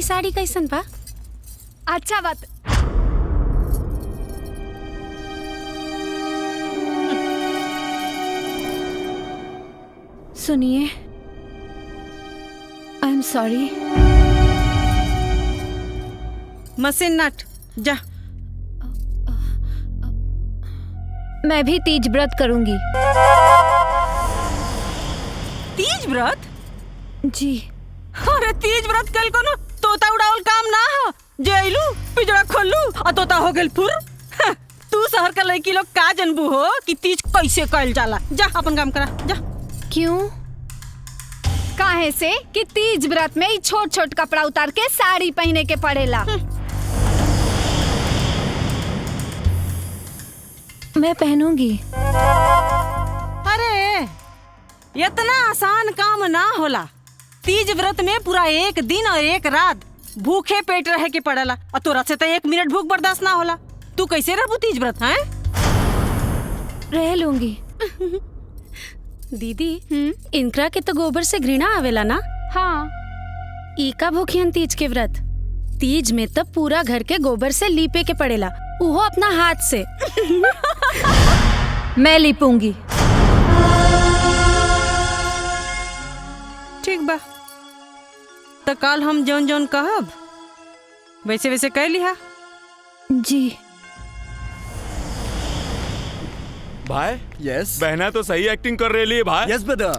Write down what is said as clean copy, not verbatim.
साड़ी कैसन बा? अच्छा बात। सुनिए, आई एम सॉरी। मशीन नट जा। मैं भी तीज व्रत करूंगी। तीज व्रत? जी। अरे तीज व्रत कल को ना तोता उड़ावल काम ना हो। जेलू पिजड़ा खोलू और तोता हो गेल फुर। तू शहर का लड़की लोग का जनबू हो कि तीज कैसे कइल जाला। जा अपन काम करा जा। क्यों? काहे से कि तीज व्रत में छोट छोट कपड़ा उतार के साड़ी पहने के पड़ेला। मैं पहनूंगी। अरे इतना आसान काम ना होला। तीज व्रत में पूरा एक दिन और एक रात भूखे पेट रहे के पड़ेला और तोरा से तो 1 मिनट भूख बर्दाश्त ना होला। तू कैसे रहबू तीज व्रत? हैं रह लूंगी। दीदी इनकरा के तो गोबर से घृणा आवेला ना? हाँ। ई का भूखियन तीज के व्रत? तीज में तो पूरा घर के गोबर से लीपे के पड़ेला, उहो अपना हाथ से। मैं लीपूंगी। ठीक बा, तो कल हम जौन जौन कहब वैसे वैसे कह लिहा। जी। भाई यस बहना तो सही एक्टिंग कर रही है भाई। यस बेटा।